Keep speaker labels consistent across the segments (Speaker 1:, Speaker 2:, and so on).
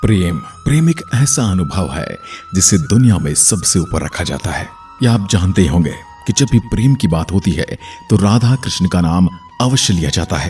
Speaker 1: प्रेम प्रेम एक ऐसा अनुभव है जिसे दुनिया में सबसे ऊपर रखा जाता है। या आप जानते होंगे कि जब भी प्रेम की बात होती है तो राधा कृष्ण का नाम अवश्य लिया जाता है।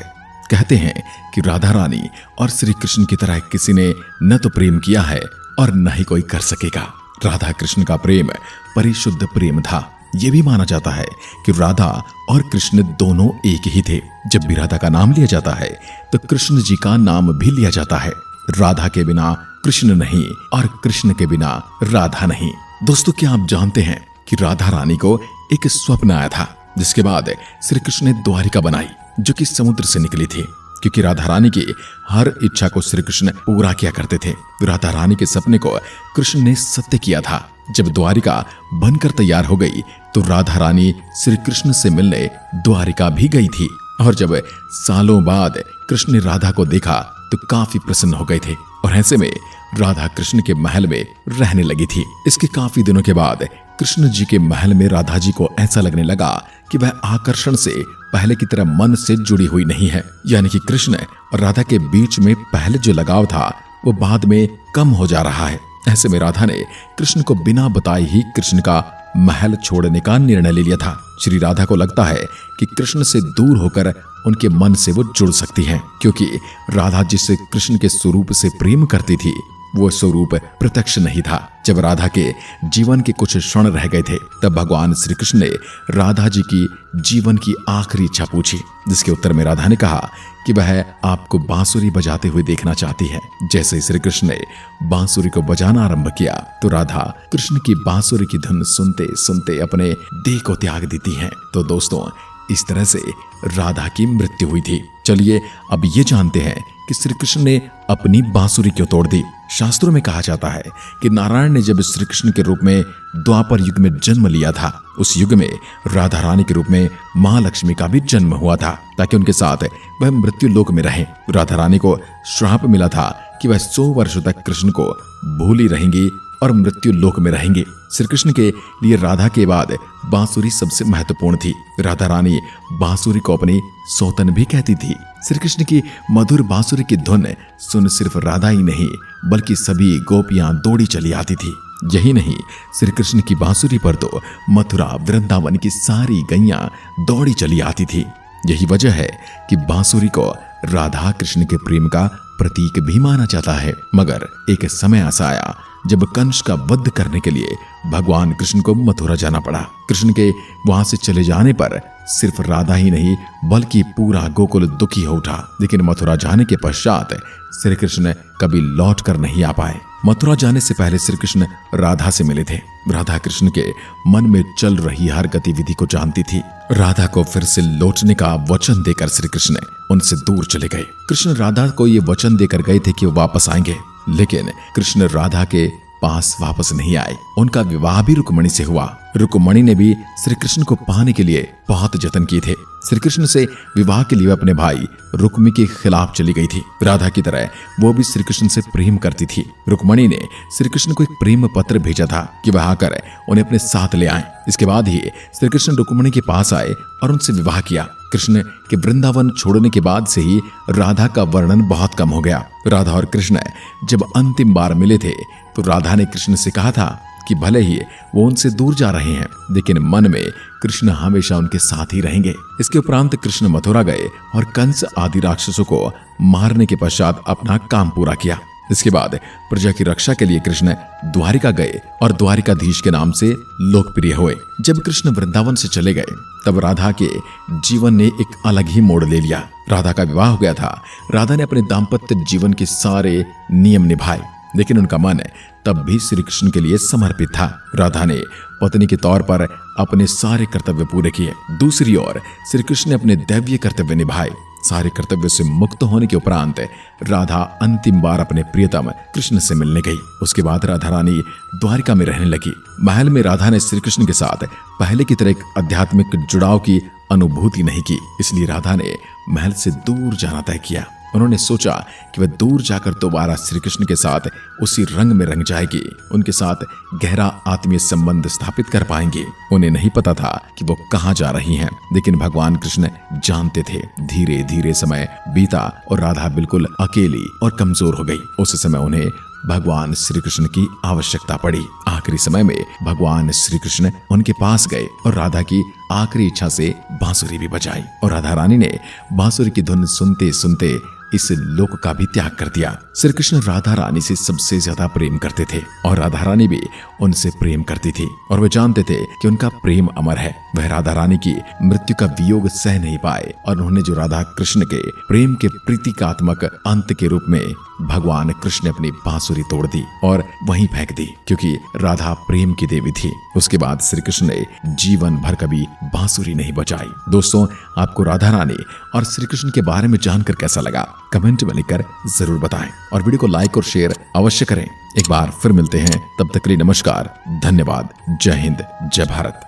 Speaker 1: कहते हैं कि राधा रानी और श्री कृष्ण की तरह किसी ने न तो प्रेम किया है और न ही कोई कर सकेगा। राधा कृष्ण का प्रेम परिशुद्ध प्रेम था। यह भी माना जाता है कि राधा और कृष्ण दोनों एक ही थे। जब भी राधा का नाम लिया जाता है तो कृष्ण जी का नाम भी लिया जाता है। राधा के बिना कृष्ण नहीं और कृष्ण के बिना राधा नहीं। दोस्तों, क्या आप जानते हैं कि राधा रानी को एक स्वप्न आया था जिसके बाद श्री कृष्ण ने द्वारिका बनाई जो कि समुद्र से निकली थी, क्योंकि राधा रानी की हर इच्छा को श्री कृष्ण पूरा किया करते थे। राधा रानी के सपने को कृष्ण ने सत्य किया था। जब द्वारिका बनकर तैयार हो गई तो राधा रानी श्री कृष्ण से मिलने द्वारिका भी गई थी। और जब सालों बाद कृष्ण ने राधा को देखा तो काफी प्रसन्न हो गए थे और ऐसे में राधा कृष्ण के महल में रहने लगी थी। इसके काफी दिनों के बाद कृष्ण जी के महल में राधा जी को ऐसा लगने लगा कि वह आकर्षण से पहले की तरह मन से जुड़ी हुई नहीं है। यानी कि कृष्ण और राधा के बीच में पहले जो लगाव था वो बाद में कम हो जा रहा है। ऐसे में राधा ने कृष्ण को बिना बताए ही कृष्ण का महल छोड़ने का निर्णय ले लिया था। श्री राधा को लगता है कि कृष्ण से दूर होकर उनके मन से वो जुड़ सकती हैं, क्योंकि राधा जिस कृष्ण के स्वरूप से प्रेम करती थी वो स्वरूप प्रत्यक्ष नहीं था। जब राधा के जीवन के कुछ क्षण रह गए थे तब भगवान श्री कृष्ण ने राधा जी की जीवन की आखिरी इच्छा पूछी, जिसके उत्तर में राधा ने कहा कि वह आपको बांसुरी बजाते हुए देखना चाहती है। जैसे ही श्री कृष्ण ने बांसुरी को बजाना आरंभ किया तो राधा कृष्ण की बांसुरी की धुन सुनते सुनते अपने देह को त्याग देती हैं। तो दोस्तों, इस तरह से राधा की मृत्यु हुई थी। चलिए अब ये जानते हैं कि श्री कृष्ण ने अपनी बांसुरी क्यों तोड़ दी। शास्त्रों में कहा जाता है कि नारायण ने जब श्री कृष्ण के रूप में द्वापर युग में जन्म लिया था, उस युग में राधा रानी के रूप में महालक्ष्मी का भी जन्म हुआ था ताकि उनके साथ वह मृत्यु लोक में रहें। राधा रानी को श्राप मिला था कि वह 100 वर्षों तक कृष्ण को भूली रहेंगी और मृत्यु लोक में रहेंगे। श्री कृष्ण के लिए राधा के बाद बांसुरी सबसे महत्वपूर्ण थी। राधा रानी बांसुरी को अपनी सौतन भी कहती थी। श्री कृष्ण की मधुर बांसुरी की धुन सुन सिर्फ राधा ही नहीं बल्कि सभी गोपियां दौड़ी चली आती थी। यही नहीं, श्री कृष्ण की बांसुरी पर तो मथुरा वृंदावन की सारी गैयां दौड़ी चली आती थी। यही वजह है कि बांसुरी को राधा कृष्ण के प्रेम का प्रतीक भी माना जाता है। मगर एक समय ऐसा आया जब कंस का वध करने के लिए भगवान कृष्ण को मथुरा जाना पड़ा। कृष्ण के वहां से चले जाने पर सिर्फ राधा ही नहीं बल्कि पूरा गोकुल दुखी हो उठा। लेकिन मथुरा जाने के पश्चात श्री कृष्ण कभी लौट कर नहीं आ पाए। मथुरा जाने से पहले श्री कृष्ण राधा से मिले थे। राधा कृष्ण के मन में चल रही हर गतिविधि को जानती थी। राधा को फिर से लौटने का वचन देकर श्री कृष्ण उनसे दूर चले गए। कृष्ण राधा को ये वचन देकर गए थे कि वो वापस आएंगे, लेकिन कृष्ण राधा के पास वापस नहीं आए। उनका विवाह भी रुक्मणी से हुआ। रुक्मणी ने भी श्री कृष्ण को पाने के लिए बहुत जतन किए थे। श्री कृष्ण से विवाह के लिए अपने भाई रुक्मी के खिलाफ चली गई थी। राधा की तरह वो भी श्री कृष्ण से प्रेम करती थी। रुक्मणी ने श्री कृष्ण को एक प्रेम पत्र भेजा था कि वह आकर उन्हें अपने साथ ले आए। इसके बाद ही श्री कृष्ण रुक्मणी के पास आए और उनसे विवाह किया। कृष्ण के वृंदावन छोड़ने के बाद से ही राधा का वर्णन बहुत कम हो गया। राधा और कृष्ण जब अंतिम बार मिले थे तो राधा ने कृष्ण से कहा था कि भले ही वो उनसे दूर जा रहे हैं लेकिन मन में कृष्ण हमेशा उनके साथ ही रहेंगे। इसके उपरांत कृष्ण मथुरा गए और कंस आदि राक्षसों को मारने के पश्चात अपना काम पूरा किया। इसके बाद प्रजा की रक्षा के लिए कृष्ण द्वारिका गए और द्वारिकाधीश के नाम से लोकप्रिय हुए। जब कृष्ण वृंदावन से चले गए तब राधा के जीवन ने एक अलग ही मोड़ ले लिया। राधा का विवाह हो गया था। राधा ने अपने दाम्पत्य जीवन के सारे नियम निभाए, लेकिन उनका मन तब भी श्री कृष्ण के लिए समर्पित था। राधा ने पत्नी के तौर पर अपने सारे कर्तव्य पूरे किए। दूसरी ओर श्री कृष्ण ने अपने दैवीय कर्तव्य निभाए। सारे कर्तव्यों से मुक्त होने के उपरांत राधा अंतिम बार अपने प्रियतम कृष्ण से मिलने गई। उसके बाद राधा रानी द्वारिका में रहने लगी। महल में राधा ने श्री कृष्ण के साथ पहले की तरह एक आध्यात्मिक जुड़ाव की अनुभूति नहीं की, इसलिए राधा ने महल से दूर जाना तय किया। उन्होंने सोचा कि वह दूर जाकर दोबारा श्री कृष्ण के साथ उसी रंग में रंग जाएगी, उनके साथ गहरा आत्मीय संबंध स्थापित कर पाएंगे। उन्हें नहीं पता था कि वो कहाँ जा रही हैं, लेकिन भगवान कृष्ण जानते थे। धीरे धीरे समय बीता और राधा बिल्कुल अकेली और कमजोर हो गई। उस समय उन्हें भगवान श्री कृष्ण की आवश्यकता पड़ी। आखिरी समय में भगवान श्री कृष्ण उनके पास गए और राधा की आखिरी इच्छा से बांसुरी भी बजाई और राधा रानी ने बांसुरी की धुन सुनते सुनते इस लोक का भी त्याग कर दिया। श्री कृष्ण राधा रानी से सबसे ज्यादा प्रेम करते थे और राधा रानी भी उनसे प्रेम करती थी और वे जानते थे कि उनका प्रेम अमर है। वह राधा रानी की मृत्यु का वियोग सह नहीं पाए और उन्होंने जो राधा कृष्ण के प्रेम के प्रतीकात्मक अंत के रूप में भगवान कृष्ण ने अपनी बांसुरी तोड़ दी और वहीं फेंक दी, क्योंकि राधा प्रेम की देवी थी। उसके बाद श्री कृष्ण ने जीवन भर कभी बांसुरी नहीं बजाई। दोस्तों, आपको राधा रानी और श्री कृष्ण के बारे में जानकर कैसा लगा कमेंट में लिखकर जरूर बताएं और वीडियो को लाइक और शेयर अवश्य करें। एक बार फिर मिलते हैं, तब तक के लिए नमस्कार, धन्यवाद, जय हिंद, जय भारत।